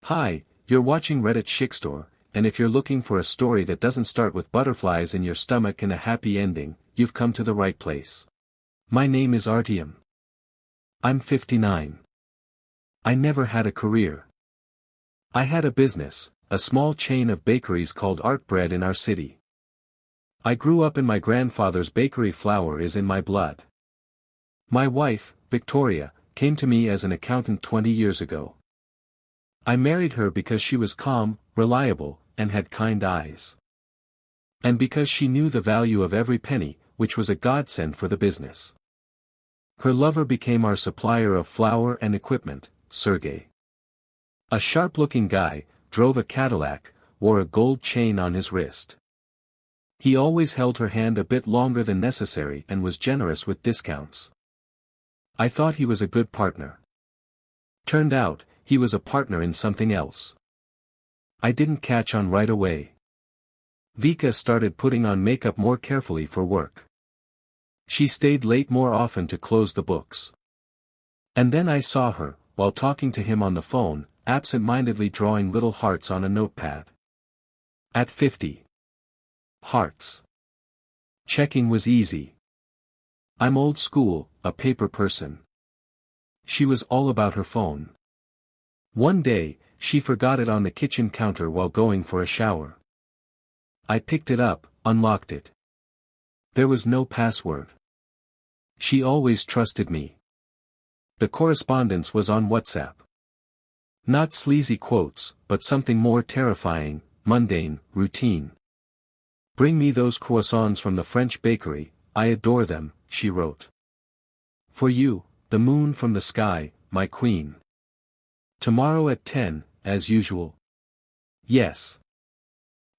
Hi, you're watching Reddit Shikstore, and if you're looking for a story that doesn't start with butterflies in your stomach and a happy ending, you've come to the right place. My name is Artyom. I'm 59. I never had a career. I had a business, a small chain of bakeries called Art Bread in our city. I grew up in my grandfather's bakery. Flour is in my blood. My wife, Victoria, came to me as an accountant 20 years ago. I married her because she was calm, reliable, and had kind eyes. And because she knew the value of every penny, which was a godsend for the business. Her lover became our supplier of flour and equipment, Sergey. A sharp-looking guy, drove a Cadillac, wore a gold chain on his wrist. He always held her hand a bit longer than necessary and was generous with discounts. I thought he was a good partner. Turned out, he was a partner in something else. I didn't catch on right away. Vika started putting on makeup more carefully for work. She stayed late more often to close the books. And then I saw her, while talking to him on the phone, absent-mindedly drawing little hearts on a notepad. At 50. Hearts. Checking was easy. I'm old school, a paper person. She was all about her phone. One day, she forgot it on the kitchen counter while going for a shower. I picked it up, unlocked it. There was no password. She always trusted me. The correspondence was on WhatsApp. Not sleazy quotes, but something more terrifying, mundane, routine. Bring me those croissants from the French bakery, I adore them, she wrote. For you, the moon from the sky, my queen. Tomorrow at 10, as usual. Yes.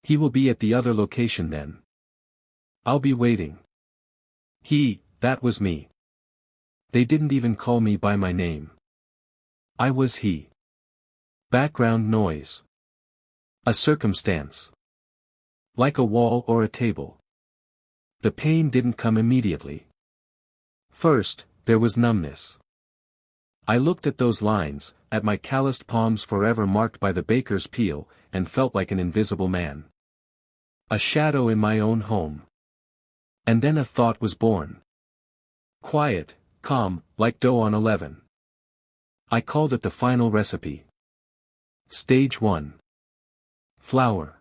He will be at the other location then. I'll be waiting. That was me. They didn't even call me by my name. I was he. Background noise. A circumstance. Like a wall or a table. The pain didn't come immediately. First, there was numbness. I looked at those lines, at my calloused palms forever marked by the baker's peel, and felt like an invisible man. A shadow in my own home. And then a thought was born. Quiet, calm, like dough on 11. I called it the final recipe. Stage 1. Flour.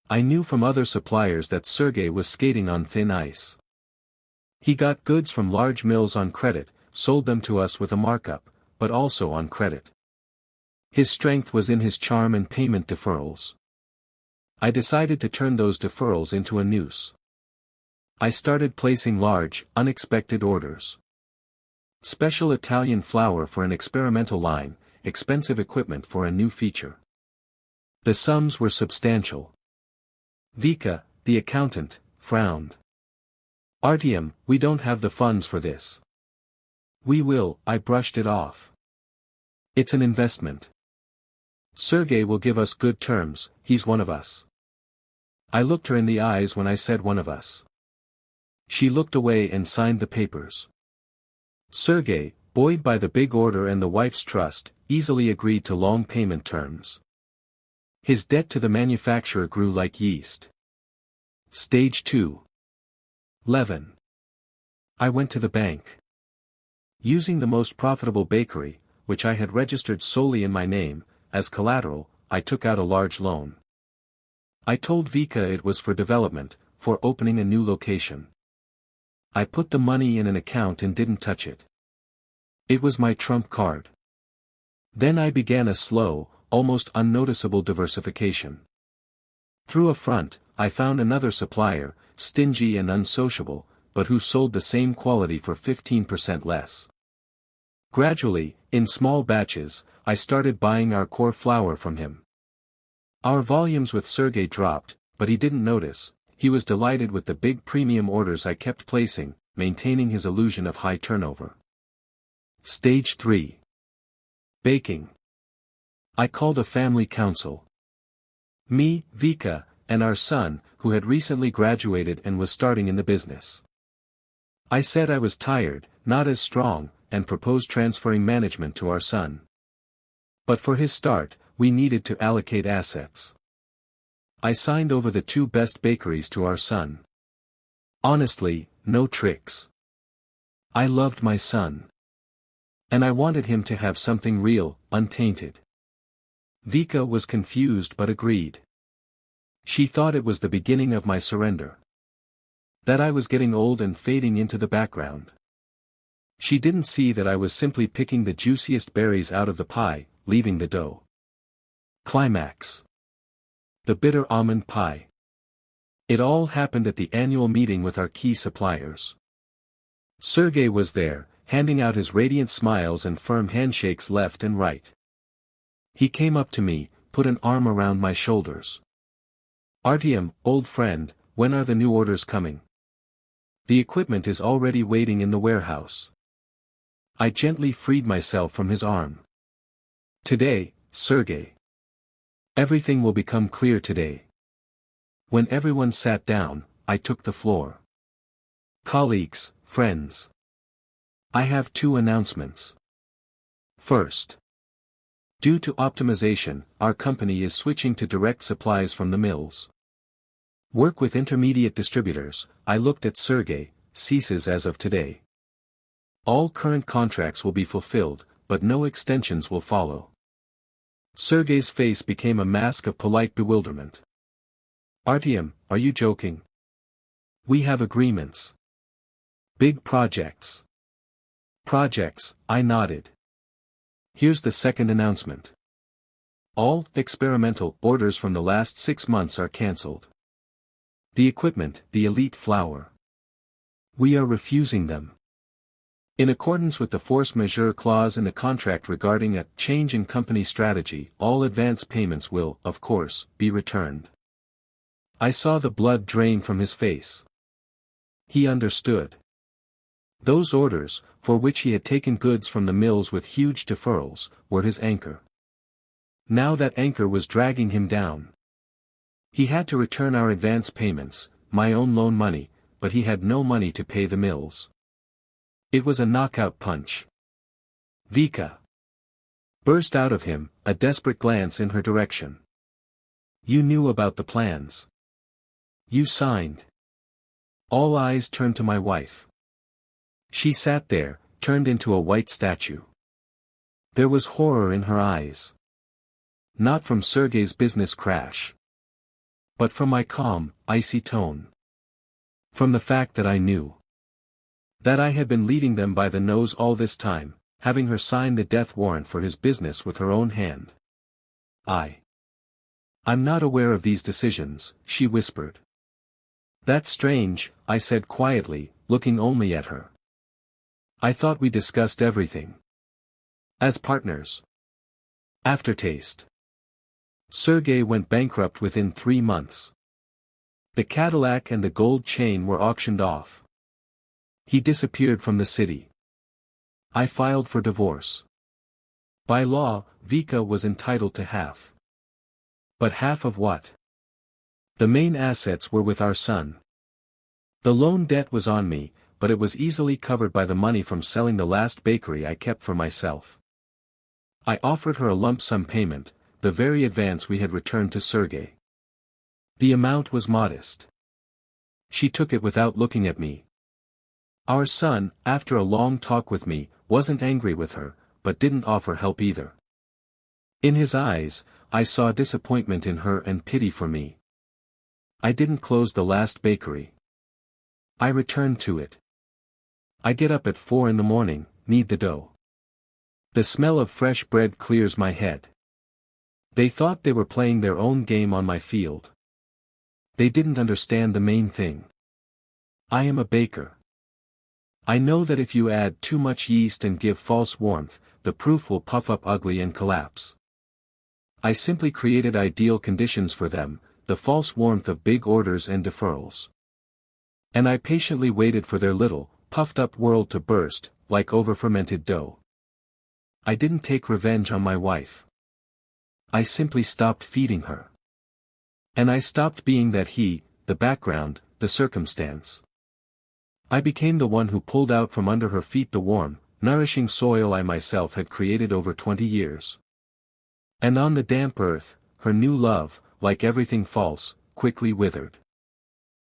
I knew from other suppliers that Sergey was skating on thin ice. He got goods from large mills on credit, sold them to us with a markup, but also on credit. His strength was in his charm and payment deferrals. I decided to turn those deferrals into a noose. I started placing large, unexpected orders. Special Italian flour for an experimental line, expensive equipment for a new feature. The sums were substantial. Vika, the accountant, frowned. Artyom, we don't have the funds for this. We will, I brushed it off. It's an investment. Sergey will give us good terms, he's one of us. I looked her in the eyes when I said one of us. She looked away and signed the papers. Sergey, buoyed by the big order and the wife's trust, easily agreed to long payment terms. His debt to the manufacturer grew like yeast. Stage 2. Levin. I went to the bank. Using the most profitable bakery, which I had registered solely in my name, as collateral, I took out a large loan. I told Vika it was for development, for opening a new location. I put the money in an account and didn't touch it. It was my trump card. Then I began a slow, almost unnoticeable diversification. Through a front, I found another supplier, stingy and unsociable, but who sold the same quality for 15% less. Gradually, in small batches, I started buying our core flour from him. Our volumes with Sergey dropped, but he didn't notice. He was delighted with the big premium orders I kept placing, maintaining his illusion of high turnover. Stage 3. Baking. I called a family council. Me, Vika, and our son, who had recently graduated and was starting in the business. I said I was tired, not as strong, and proposed transferring management to our son. But for his start, we needed to allocate assets. I signed over the 2 best bakeries to our son. Honestly, no tricks. I loved my son. And I wanted him to have something real, untainted. Vika was confused but agreed. She thought it was the beginning of my surrender. That I was getting old and fading into the background. She didn't see that I was simply picking the juiciest berries out of the pie, leaving the dough. Climax. The bitter almond pie. It all happened at the annual meeting with our key suppliers. Sergey was there, handing out his radiant smiles and firm handshakes left and right. He came up to me, put an arm around my shoulders. Artyom, old friend, when are the new orders coming? The equipment is already waiting in the warehouse. I gently freed myself from his arm. Today, Sergey. Everything will become clear today. When everyone sat down, I took the floor. Colleagues, friends. I have 2 announcements. First. Due to optimization, our company is switching to direct supplies from the mills. Work with intermediate distributors, I looked at Sergey, ceases as of today. All current contracts will be fulfilled, but no extensions will follow. Sergey's face became a mask of polite bewilderment. Artyom, are you joking? We have agreements. Big projects. Projects, I nodded. Here's the second announcement. All experimental orders from the last 6 months are cancelled. The equipment, the elite flour. We are refusing them. In accordance with the force majeure clause in the contract regarding a change in company strategy, all advance payments will, of course, be returned. I saw the blood drain from his face. He understood. Those orders, for which he had taken goods from the mills with huge deferrals, were his anchor. Now that anchor was dragging him down. He had to return our advance payments, my own loan money, but he had no money to pay the mills. It was a knockout punch. Vika burst out of him, a desperate glance in her direction. You knew about the plans. You signed. All eyes turned to my wife. She sat there, turned into a white statue. There was horror in her eyes. Not from Sergey's business crash. But from my calm, icy tone. From the fact that I knew. That I had been leading them by the nose all this time, having her sign the death warrant for his business with her own hand. I'm not aware of these decisions, she whispered. That's strange, I said quietly, looking only at her. I thought we discussed everything. As partners. Aftertaste. Sergey went bankrupt within 3 months. The Cadillac and the gold chain were auctioned off. He disappeared from the city. I filed for divorce. By law, Vika was entitled to half. But half of what? The main assets were with our son. The loan debt was on me, but it was easily covered by the money from selling the last bakery I kept for myself. I offered her a lump sum payment, the very advance we had returned to Sergey. The amount was modest. She took it without looking at me. Our son, after a long talk with me, wasn't angry with her, but didn't offer help either. In his eyes, I saw disappointment in her and pity for me. I didn't close the last bakery. I returned to it. I get up at 4 in the morning, knead the dough. The smell of fresh bread clears my head. They thought they were playing their own game on my field. They didn't understand the main thing. I am a baker. I know that if you add too much yeast and give false warmth, the proof will puff up ugly and collapse. I simply created ideal conditions for them, the false warmth of big orders and deferrals. And I patiently waited for their little, puffed-up world to burst, like over-fermented dough. I didn't take revenge on my wife. I simply stopped feeding her. And I stopped being that he, the background, the circumstance. I became the one who pulled out from under her feet the warm, nourishing soil I myself had created over 20 years. And on the damp earth, her new love, like everything false, quickly withered.